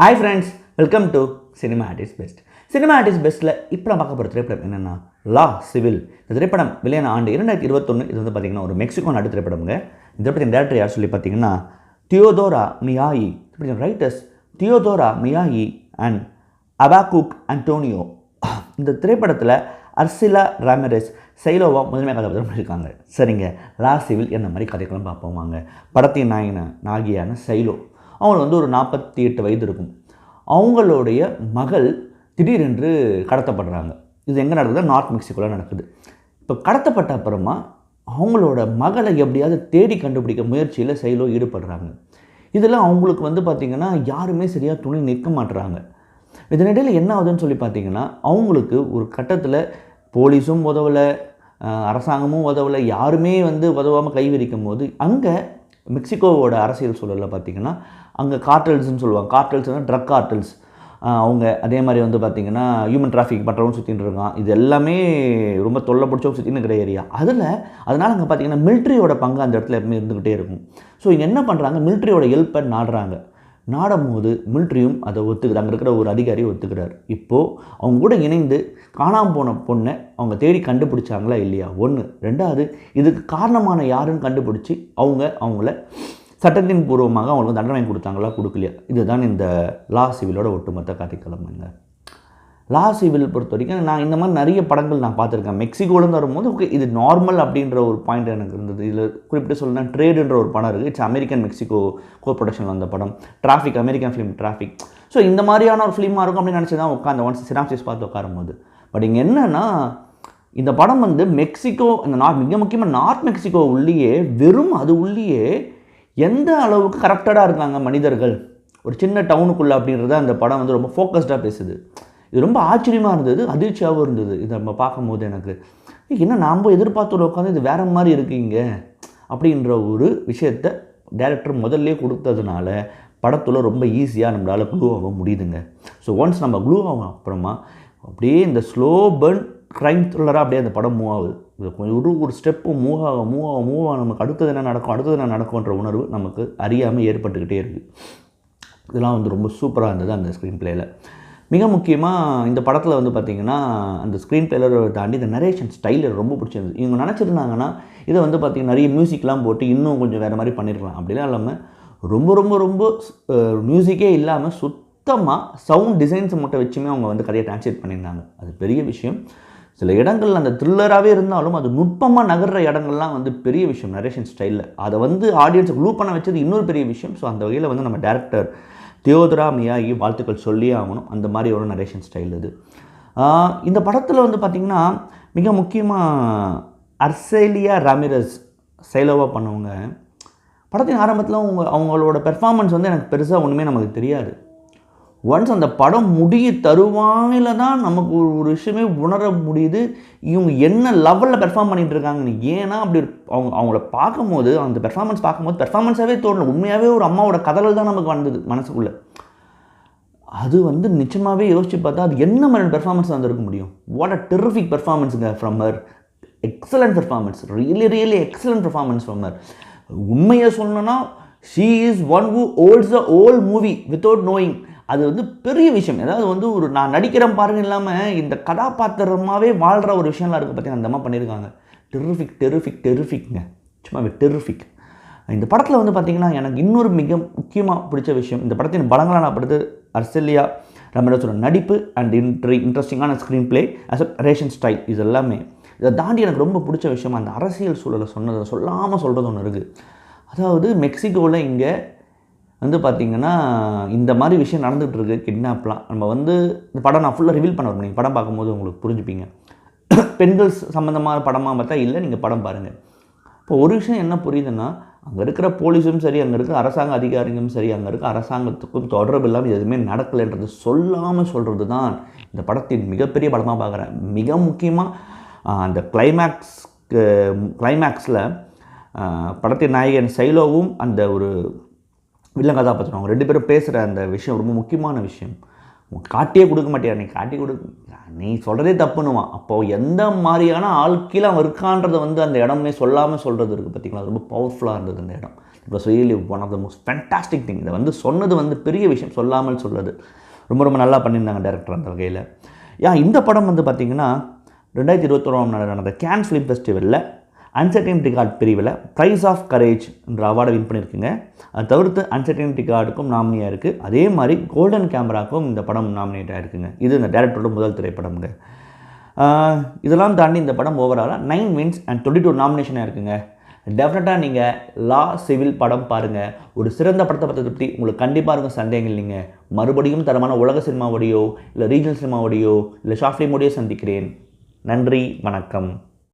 Hi friends, welcome to Cinema Artist Best. Cinema Artist Bestல இப்போ நான் பார்க்க போகிற திரைப்படம் என்னென்னா லா சிவில். இந்த திரைப்படம் வெளியான ஆண்டு 2021. இது வந்து பார்த்திங்கன்னா ஒரு மெக்சிகோ நாட்டு திரைப்படம்ங்க. இந்த திரைப்படத்தின் டேரக்டர் யார் சொல்லி பார்த்தீங்கன்னா தியோதோரா மியாயி. ரைட்டர்ஸ் தியோதோரா மியாயி அண்ட் அபாகுக் அன்டோனியோ. இந்த திரைப்படத்தில் அர்சிலா ராமிரெஸ் சைலோவா முதன்மை கதாபாத்திரம் பண்ணியிருக்காங்க. சரிங்க, லா சிவில் என்ன மாதிரி கதைகளும் பார்ப்போம் வாங்க. படத்தின் நாயகியான சைலோ, அவங்களுக்கு வந்து ஒரு 48 வயது இருக்கும். அவங்களுடைய மகள் திடீரென்று கடத்தப்படுறாங்க. இது எங்கே நடக்குது? நார்த் மெக்சிகோவில் நடக்குது. இப்போ கடத்தப்பட்ட அப்புறமா அவங்களோட மகளை எப்படியாவது தேடி கண்டுபிடிக்க முயற்சியில் சைலோ ஈடுபடுறாங்க. இதில் அவங்களுக்கு வந்து பார்த்திங்கன்னா யாருமே சரியாக துணை நிற்க மாட்டுறாங்க. இதனிடையில் என்ன ஆகுதுன்னு சொல்லி பார்த்திங்கன்னா அவங்களுக்கு ஒரு கட்டத்தில் போலீஸும் உதவலை, அரசாங்கமும் உதவலை, யாருமே வந்து உதவாமல் கைவிரிக்கும் போது அங்கே மெக்சிகோவோட அரசியல் சூழலில் பார்த்திங்கன்னா அங்கே கார்டல்ஸ்ன்னு சொல்லுவாங்க. கார்டல்ஸ்னால் ட்ரக் கார்டல்ஸ். அவங்க அதே மாதிரி வந்து பார்த்திங்கன்னா ஹியூமன் டிராஃபிக் பண்ணுறவங்க சுற்றின்னு இருக்கான். இது எல்லாமே ரொம்ப தொல்லை பிடிச்சவங்க சுற்றின்னு இருக்கிற ஏரியா. அதனால் அங்கே பார்த்திங்கன்னா மிலிட்ரியோட பங்கு அந்த இடத்துல எப்பவுமே இருந்துக்கிட்டே இருக்கும். ஸோ இங்கே என்ன பண்ணுறாங்க, மிலிட்ரியோட ஹெல்ப்பை நாடுறாங்க. நாடும்போது மிலிட்ரியும் அதை ஒத்துக்குது. அங்கே இருக்கிற ஒரு அதிகாரியை ஒத்துக்கிறார். இப்போது அவங்க கூட இணைந்து காணாமல் போன பொண்ணை அவங்க தேடி கண்டுபிடிச்சாங்களா இல்லையா? ஒன்று. ரெண்டாவது, இதுக்கு காரணமான யாருன்னு கண்டுபிடிச்சி அவங்கள சட்டத்தின் பூர்வமாக அவங்களுக்கு தண்டனை கொடுத்தாங்களா கொடுக்கலையா? இதுதான் இந்த லா சிவிலோட ஒட்டுமொத்த கதைக்கிழமைங்க. லா சிவில் பொறுத்த வரைக்கும் நான் இந்த மாதிரி நிறைய படங்கள் நான் பார்த்துருக்கேன். மெக்சிகோலேருந்து வரும்போது ஓகே இது நார்மல் அப்படின்ற ஒரு பாயிண்ட் எனக்கு இருந்தது. இதில் குறிப்பிட்டு சொல்லணும்னா ட்ரேடுன்ற ஒரு படம் இருக்குது. It's American Mexico co production வந்த படம். Traffic, American film traffic. So இந்த மாதிரியான ஒரு ஃபிலிமாக இருக்கும் அப்படின்னு நினச்சி தான் உட்காந்து ஒன்ஸ் சினாப்சிஸ் பார்த்து உட்காரும்போது. பட் இங்கே என்னென்னா இந்த படம் வந்து மெக்சிகோ, இந்த மிக முக்கியமாக நார்த் மெக்சிகோ உள்ளேயே வெறும் அது உள்ளேயே எந்த அளவுக்கு கரெக்டடாக இருக்காங்க மனிதர்கள் ஒரு சின்ன டவுனுக்குள்ளே அப்படின்றத அந்த படம் வந்து ரொம்ப ஃபோக்கஸ்டாக பேசுது. இது ரொம்ப ஆச்சரியமாக இருந்தது, அதிர்ச்சியாகவும் இருந்தது. இதை நம்ம பார்க்கும்போது எனக்கு என்ன நாம் எதிர்பார்த்து உட்காந்து இது வேறு மாதிரி இருக்குங்க அப்படின்ற ஒரு விஷயத்தை டைரக்டர் முதல்லே கொடுத்ததுனால படத்தில் ரொம்ப ஈஸியாக நம்மளால் க்ளூ ஆக முடியுதுங்க. ஸோ ஒன்ஸ் நம்ம க்ளூ ஆகும் அப்புறமா அப்படியே இந்த ஸ்லோ பர்ன் க்ரைம் த்ரில்லராக அப்படியே அந்த படம் மூவ் ஆகுது. ஒரு ஸ்டெப்பு மூவ் ஆக நமக்கு அடுத்தது என்ன நடக்கும்ன்ற உணர்வு நமக்கு அறியாமல் ஏற்பட்டுக்கிட்டே இருக்குது. இதெல்லாம் வந்து ரொம்ப சூப்பராக இருந்தது அந்த ஸ்க்ரீன் பிளேயில். மிக முக்கியமாக இந்த படத்தில் வந்து பார்த்திங்கன்னா அந்த ஸ்க்ரீன் பிளேயரை தாண்டி இந்த நரேஷன் ஸ்டைல் ரொம்ப பிடிச்சிருந்தது. இவங்க நினச்சிருந்தாங்கன்னா இதை வந்து பார்த்திங்கன்னா நிறைய மியூசிக்லாம் போட்டு இன்னும் கொஞ்சம் வேறு மாதிரி பண்ணியிருக்கலாம். அப்படிலாம் இல்லாமல் ரொம்ப ரொம்ப ரொம்ப மியூசிக்கே இல்லாமல் சுத்தமாக சவுண்ட் டிசைன்ஸை மட்டும் வச்சுமே அவங்க வந்து கதையை டிரான்ஸ்லேட் பண்ணியிருந்தாங்க. அது பெரிய விஷயம். சில இடங்கள் அந்த த்ரில்லராகவே இருந்தாலும் அது நுட்பமாக நகர்ற இடங்கள்லாம் வந்து பெரிய விஷயம் நரேஷன் ஸ்டைலில். அதை வந்து ஆடியன்ஸை க்ளூ பண்ண வச்சது இன்னொரு பெரிய விஷயம். ஸோ அந்த வகையில் வந்து நம்ம டேரக்டர் தியோதரா மியாயி வாழ்த்துக்கள் சொல்லியே ஆகணும். அந்த மாதிரி ஒரு நரேஷன் ஸ்டைல் இது. இந்த படத்தில் வந்து பார்த்திங்கன்னா மிக முக்கியமாக அர்சேலியா ராமிரெஸ் சைலோவா பண்ணவங்க படத்தின் ஆரம்பத்தில் அவங்களோட பெர்ஃபார்மன்ஸ் வந்து எனக்கு பெருசாக ஒன்றுமே நமக்கு தெரியாது. ஒன்ஸ் அந்த படம் தருவாயில் தான் நமக்கு ஒரு விஷயமே உணர முடியுது இவங்க என்ன லெவலில் பெர்ஃபார்ம் பண்ணிகிட்டு இருக்காங்கன்னு. ஏன்னா அப்படி அவங்கள பார்க்கும்போது அந்த பெர்ஃபார்மன்ஸாகவே தோணல. உண்மையாகவே ஒரு அம்மாவோட கதறல் தான் நமக்கு வந்தது மனசுக்குள்ளே. அது வந்து நிச்சயமாகவே யோசித்து பார்த்தா அது என்ன மாதிரி பெர்ஃபார்மன்ஸ் வந்துருக்க முடியும். வாட் அ டெரிஃபிக் பெர்ஃபார்மன்ஸுங்க from her. Excellent performance, really excellent performance from her. உண்மையை சொல்லணும்னா she is one who holds the whole movie without knowing. அது வந்து பெரிய விஷயம். ஏதாவது வந்து ஒரு நான் நடிக்கிறேன் பாருங்க இல்லாமல் இந்த கதாபாத்திரமாகவே வாழ்கிற ஒரு விஷயம்லாம் இருக்குது பார்த்தீங்கன்னா அந்த மாதிரி பண்ணியிருக்காங்க. டெரிஃபிக்ங்க, சும்மா டெரிஃபிக். இந்த படத்தில் வந்து பார்த்திங்கன்னா எனக்கு இன்னொரு மிக முக்கியமாக பிடிச்ச விஷயம், இந்த படத்தின் பலங்களான படுத்து அர்சேலியா ராமிரெஸோட நடிப்பு அண்ட் இன்ட்ரெஸ்டிங்கான screenplay as a narration style. இது எல்லாமே இதை தாண்டி எனக்கு ரொம்ப பிடிச்ச விஷயம் அந்த அரசியல் சூழலை சொல்லாமல் சொல்கிறது ஒன்று இருக்குது. அதாவது மெக்சிகோவில் இங்கே வந்து பார்த்திங்கன்னா இந்த மாதிரி விஷயம் நடந்துகிட்ருக்கு, கிட்னாப்லாம். நம்ம வந்து இந்த படம் நான் ஃபுல்லாக ரிவீல் பண்ண நீங்கள் படம் பார்க்கும்போது உங்களுக்கு புரிஞ்சுப்பீங்க. பெண்கள் சம்மந்தமான படமாக பார்த்தா இல்லை, நீங்கள் படம் பாருங்கள். இப்போ ஒரு விஷயம் என்ன புரியுதுன்னா அங்கே இருக்கிற போலீஸும் சரி, அங்கே இருக்கிற அரசாங்க அதிகாரிகளும் சரி, அங்கே இருக்கிற அரசாங்கத்துக்கும் தொடர்பு இல்லாமல் எதுவுமே நடக்கலைன்றது சொல்லாமல் சொல்கிறது தான் இந்த படத்தின் மிகப்பெரிய படமாக பார்க்குறேன். மிக முக்கியமாக அந்த கிளைமேக்ஸில் படத்தின் நாயகன் சைலோவும் அந்த ஒரு வில்லன் கதாபாத்திரம் அவங்க 2 பேரும் பேசுகிற அந்த விஷயம் ரொம்ப முக்கியமான விஷயம். காட்டியே கொடுக்க மாட்டியா, நீ காட்டி நீ சொல்கிறதே தப்புன்னுவான். அப்போது எந்த மாதிரியான ஆள் கீழே அவன் இருக்கான்றதை வந்து அந்த இடமே சொல்லாமல் சொல்கிறது இருக்குது பார்த்திங்களா. ரொம்ப பவர்ஃபுல்லாக இருந்தது அந்த இடம். It was really one of the most fantastic thing. இதை வந்து சொன்னது வந்து பெரிய விஷயம், சொல்லாமல் சொல்லுது. ரொம்ப ரொம்ப நல்லா பண்ணியிருந்தாங்க டேரக்டர் அந்த வகையில். இந்த படம் வந்து பார்த்திங்கன்னா 2021 நடந்த கேன் ஃபிலிம் ஃபெஸ்டிவலில் அன்சர்டைனிட்டி கார்டு பிரிவில் ப்ரைஸ் ஆஃப் கரேஜ் என்ற அவார்டை வின் பண்ணியிருக்குங்க. அது தவிர்த்து அன்சர்டைனிட்டி கார்டுக்கும் நாமினியாக இருக்குது. அதே மாதிரி கோல்டன் கேமராக்கும் இந்த படம் நாமினேட் ஆகிருக்குங்க. இது இந்த டேரக்டரோட முதல் திரைப்படம்ங்க. இதெல்லாம் தாண்டி இந்த படம் ஓவராலாக 9 வின்ஸ் அண்ட் 22 நாமினேஷனாக இருக்குங்க. டெஃபினட்டாக நீங்கள் லா சிவில் படம் பாருங்கள். ஒரு சிறந்த படத்தை பற்றி உங்களுக்கு கண்டிப்பாக இருக்கும், சந்தேகம் இல்லைங்க. மறுபடியும் தரமான உலக சினிமாவோடையோ இல்லை ரீஜனல் சினிமாவோடையோ இல்லை ஷார்ட் ஃபிலிமோடையோ சந்திக்கிறேன். நன்றி, வணக்கம்.